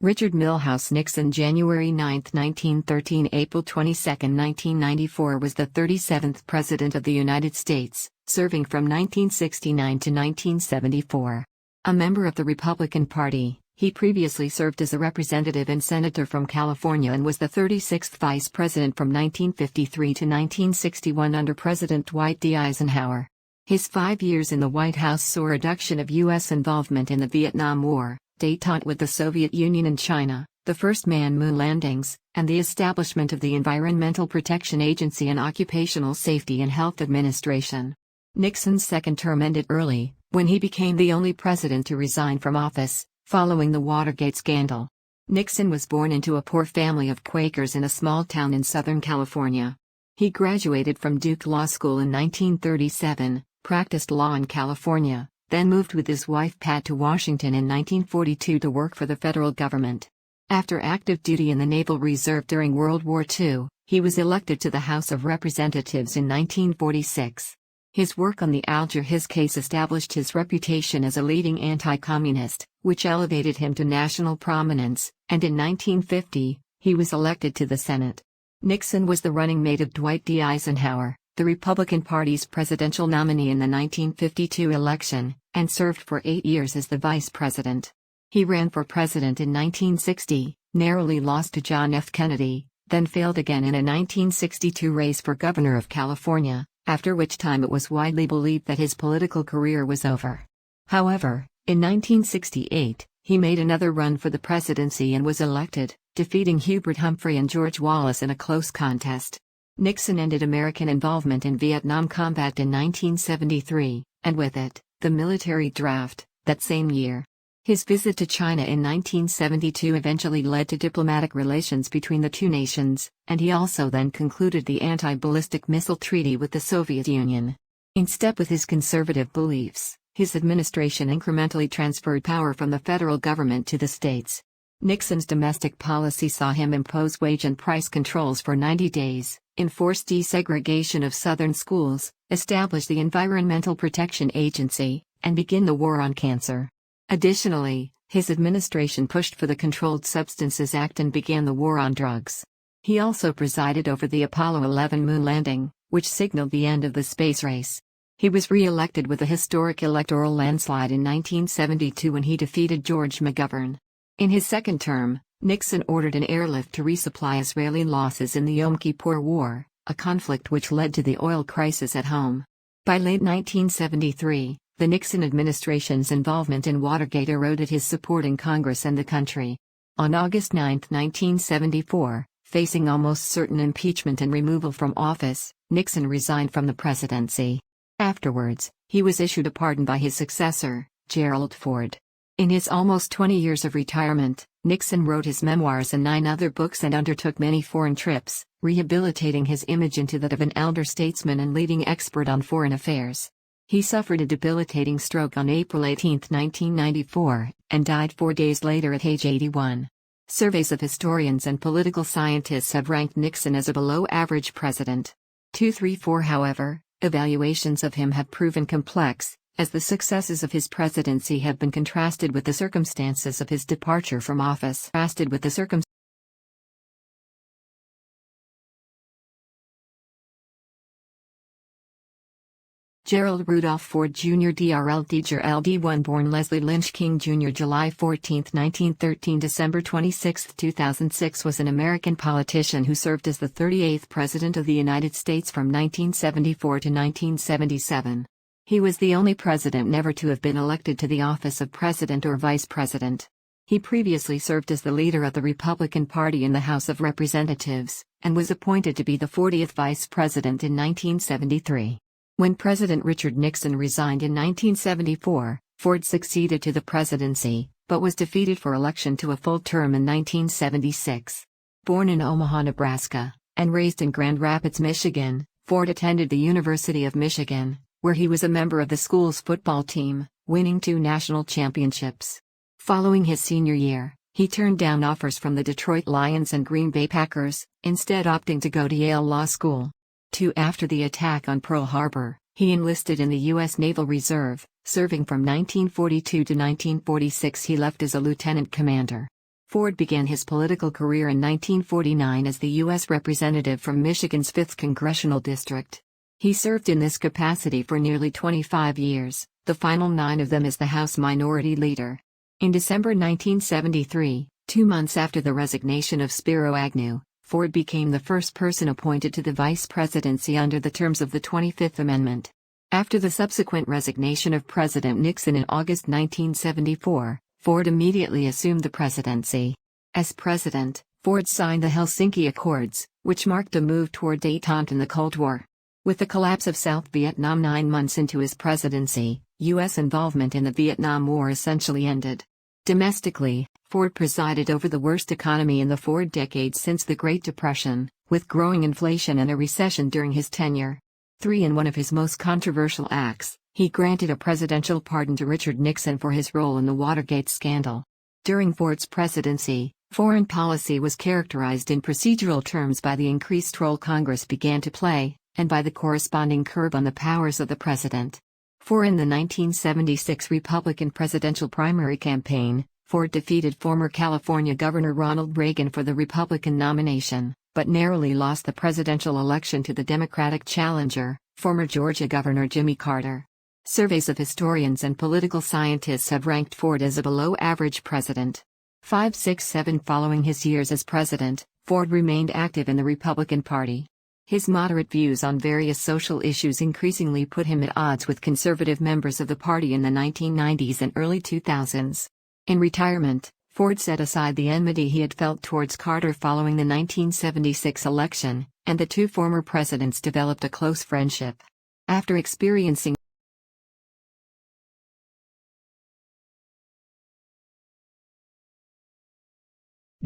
Richard Milhous Nixon, January 9, 1913 – April 22, 1994, was the 37th President of the United States, serving from 1969 to 1974. A member of the Republican Party, he previously served as a representative and senator from California and was the 36th Vice President from 1953 to 1961 under President Dwight D. Eisenhower. His 5 years in the White House saw a reduction of U.S. involvement in the Vietnam War, détente with the Soviet Union and China, the first man-moon landings, and the establishment of the Environmental Protection Agency and Occupational Safety and Health Administration. Nixon's second term ended early, when he became the only president to resign from office, following the Watergate scandal. Nixon was born into a poor family of Quakers in a small town in Southern California. He graduated from Duke Law School in 1937, practiced law in California, then moved with his wife Pat to Washington in 1942 to work for the federal government. After active duty in the Naval Reserve during World War II, he was elected to the House of Representatives in 1946. His work on the Alger-Hiss case established his reputation as a leading anti-communist, which elevated him to national prominence, and in 1950, he was elected to the Senate. Nixon was the running mate of Dwight D. Eisenhower, the Republican Party's presidential nominee in the 1952 election, and served for 8 years as the vice president. He ran for president in 1960, narrowly lost to John F. Kennedy, then failed again in a 1962 race for governor of California, after which time it was widely believed that his political career was over. However, in 1968, he made another run for the presidency and was elected, defeating Hubert Humphrey and George Wallace in a close contest. Nixon ended American involvement in Vietnam combat in 1973, and with it, the military draft, that same year. His visit to China in 1972 eventually led to diplomatic relations between the two nations, and he also then concluded the anti-ballistic missile treaty with the Soviet Union. In step with his conservative beliefs, his administration incrementally transferred power from the federal government to the states. Nixon's domestic policy saw him impose wage and price controls for 90 days, enforce desegregation of Southern schools, establish the Environmental Protection Agency, and begin the war on cancer. Additionally, his administration pushed for the Controlled Substances Act and began the war on drugs. He also presided over the Apollo 11 moon landing, which signaled the end of the space race. He was re-elected with a historic electoral landslide in 1972 when he defeated George McGovern. In his second term, Nixon ordered an airlift to resupply Israeli losses in the Yom Kippur War, a conflict which led to the oil crisis at home. By late 1973, the Nixon administration's involvement in Watergate eroded his support in Congress and the country. On August 9, 1974, facing almost certain impeachment and removal from office, Nixon resigned from the presidency. Afterwards, he was issued a pardon by his successor, Gerald Ford. In his almost 20 years of retirement, Nixon wrote his memoirs and 9 other books and undertook many foreign trips, rehabilitating his image into that of an elder statesman and leading expert on foreign affairs. He suffered a debilitating stroke on April 18, 1994, and died 4 days later at age 81. Surveys of historians and political scientists have ranked Nixon as a below-average president. 234 However, evaluations of him have proven complex, as the successes of his presidency have been contrasted with the circumstances of his departure from office. Gerald Rudolph Ford Jr. DRLD 1 Leslie Lynch King Jr. July 14, 1913 – December 26, 2006 was an American politician who served as the 38th President of the United States from 1974 to 1977. He was the only president never to have been elected to the office of president or vice president. He previously served as the leader of the Republican Party in the House of Representatives, and was appointed to be the 40th vice president in 1973. When President Richard Nixon resigned in 1974, Ford succeeded to the presidency, but was defeated for election to a full term in 1976. Born in Omaha, Nebraska, and raised in Grand Rapids, Michigan, Ford attended the University of Michigan, where he was a member of the school's football team, winning 2 national championships. Following his senior year, he turned down offers from the Detroit Lions and Green Bay Packers, instead opting to go to Yale Law School. After the attack on Pearl Harbor, he enlisted in the U.S. Naval Reserve, serving from 1942 to 1946. He left as a lieutenant commander. Ford began his political career in 1949 as the U.S. Representative from Michigan's 5th Congressional District. He served in this capacity for nearly 25 years, the final 9 of them as the House Minority Leader. In December 1973, 2 months after the resignation of Spiro Agnew, Ford became the first person appointed to the vice presidency under the terms of the 25th Amendment. After the subsequent resignation of President Nixon in August 1974, Ford immediately assumed the presidency. As president, Ford signed the Helsinki Accords, which marked a move toward détente in the Cold War. With the collapse of South Vietnam 9 months into his presidency, U.S. involvement in the Vietnam War essentially ended. Domestically, Ford presided over the worst economy in the 4 decades since the Great Depression, with growing inflation and a recession during his tenure. In one of his most controversial acts, he granted a presidential pardon to Richard Nixon for his role in the Watergate scandal. During Ford's presidency, foreign policy was characterized in procedural terms by the increased role Congress began to play, and by the corresponding curb on the powers of the president. In the 1976 Republican presidential primary campaign, Ford defeated former California Governor Ronald Reagan for the Republican nomination, but narrowly lost the presidential election to the Democratic challenger, former Georgia Governor Jimmy Carter. Surveys of historians and political scientists have ranked Ford as a below-average president. 7 Following his years as president, Ford remained active in the Republican Party. His moderate views on various social issues increasingly put him at odds with conservative members of the party in the 1990s and early 2000s. In retirement, Ford set aside the enmity he had felt towards Carter following the 1976 election, and the 2 former presidents developed a close friendship. After experiencing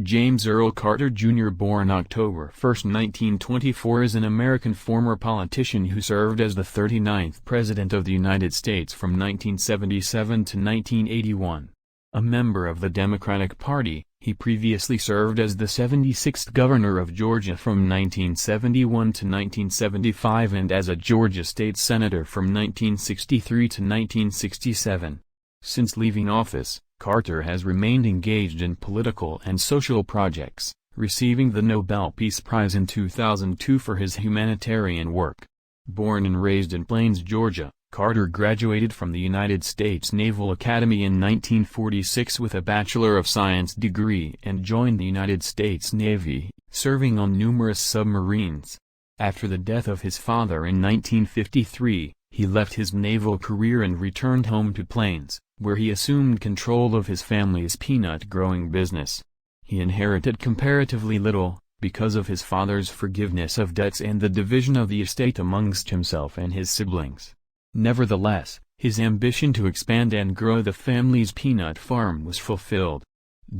James Earl Carter Jr. born October 1, 1924 is an American former politician who served as the 39th President of the United States from 1977 to 1981. A member of the Democratic Party, he previously served as the 76th Governor of Georgia from 1971 to 1975 and as a Georgia State Senator from 1963 to 1967. Since leaving office, Carter has remained engaged in political and social projects, receiving the Nobel Peace Prize in 2002 for his humanitarian work. Born and raised in Plains, Georgia, Carter graduated from the United States Naval Academy in 1946 with a Bachelor of Science degree and joined the United States Navy, serving on numerous submarines. After the death of his father in 1953, he left his naval career and returned home to Plains, where he assumed control of his family's peanut-growing business. He inherited comparatively little, because of his father's forgiveness of debts and the division of the estate amongst himself and his siblings. Nevertheless, his ambition to expand and grow the family's peanut farm was fulfilled.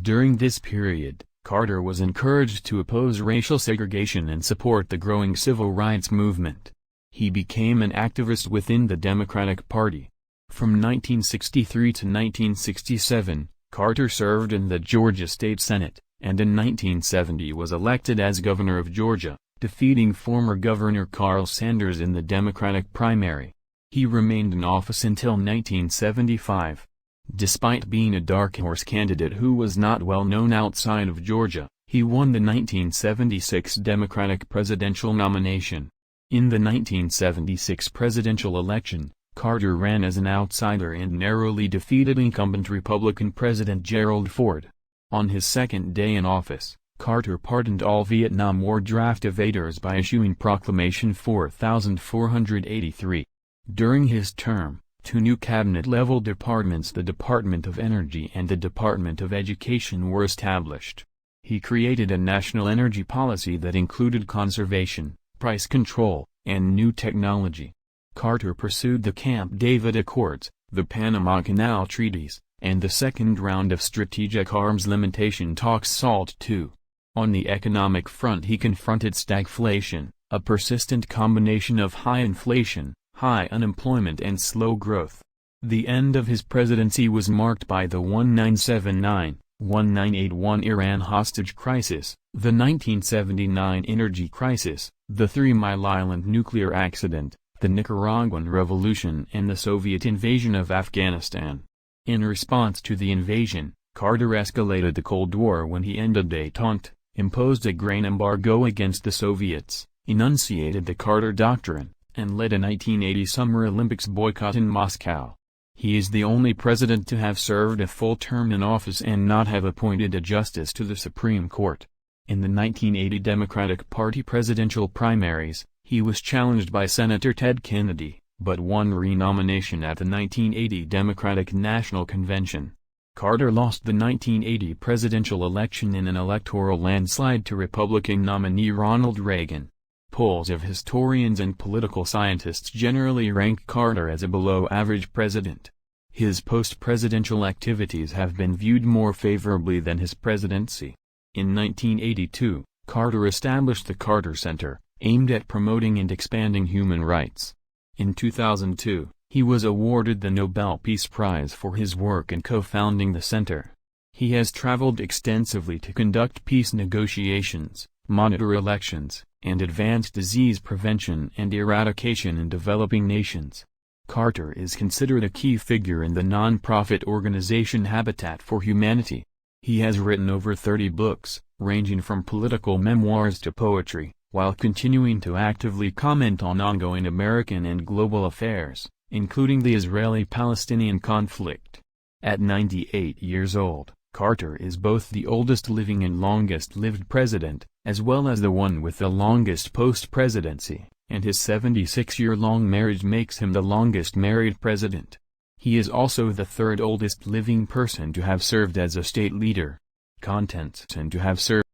During this period, Carter was encouraged to oppose racial segregation and support the growing civil rights movement. He became an activist within the Democratic Party. From 1963 to 1967, Carter served in the Georgia State Senate, and in 1970 was elected as governor of Georgia, defeating former Governor Carl Sanders in the Democratic primary. He remained in office until 1975. Despite being a dark horse candidate who was not well known outside of Georgia, he won the 1976 Democratic presidential nomination. In the 1976 presidential election, Carter ran as an outsider and narrowly defeated incumbent Republican President Gerald Ford. On his second day in office, Carter pardoned all Vietnam War draft evaders by issuing Proclamation 4483. During his term, 2 new cabinet-level departments, the Department of Energy and the Department of Education, were established. He created a national energy policy that included conservation, price control, and new technology. Carter pursued the Camp David Accords, the Panama Canal Treaties, and the second round of strategic arms limitation talks SALT II. On the economic front, he confronted stagflation, a persistent combination of high inflation, high unemployment and slow growth. The end of his presidency was marked by the 1979-1981 Iran hostage crisis, the 1979 energy crisis, the 3 Mile Island nuclear accident, the Nicaraguan Revolution and the Soviet invasion of Afghanistan. In response to the invasion, Carter escalated the Cold War when he ended détente, imposed a grain embargo against the Soviets, enunciated the Carter Doctrine, and led a 1980 Summer Olympics boycott in Moscow. He is the only president to have served a full term in office and not have appointed a justice to the Supreme Court. In the 1980 Democratic Party presidential primaries, he was challenged by Senator Ted Kennedy, but won renomination at the 1980 Democratic National Convention. Carter lost the 1980 presidential election in an electoral landslide to Republican nominee Ronald Reagan. Polls of historians and political scientists generally rank Carter as a below-average president. His post-presidential activities have been viewed more favorably than his presidency. In 1982, Carter established the Carter Center, aimed at promoting and expanding human rights. In 2002, he was awarded the Nobel Peace Prize for his work in co-founding the center. He has traveled extensively to conduct peace negotiations, monitor elections, and advance disease prevention and eradication in developing nations. Carter is considered a key figure in the non-profit organization Habitat for Humanity. He has written over 30 books, ranging from political memoirs to poetry, while continuing to actively comment on ongoing American and global affairs, including the Israeli-Palestinian conflict. At 98 years old, Carter is both the oldest living and longest-lived president, as well as the one with the longest post-presidency, and his 76-year-long marriage makes him the longest-married president. He is also the third oldest living person to have served as a state leader. Contents and to have served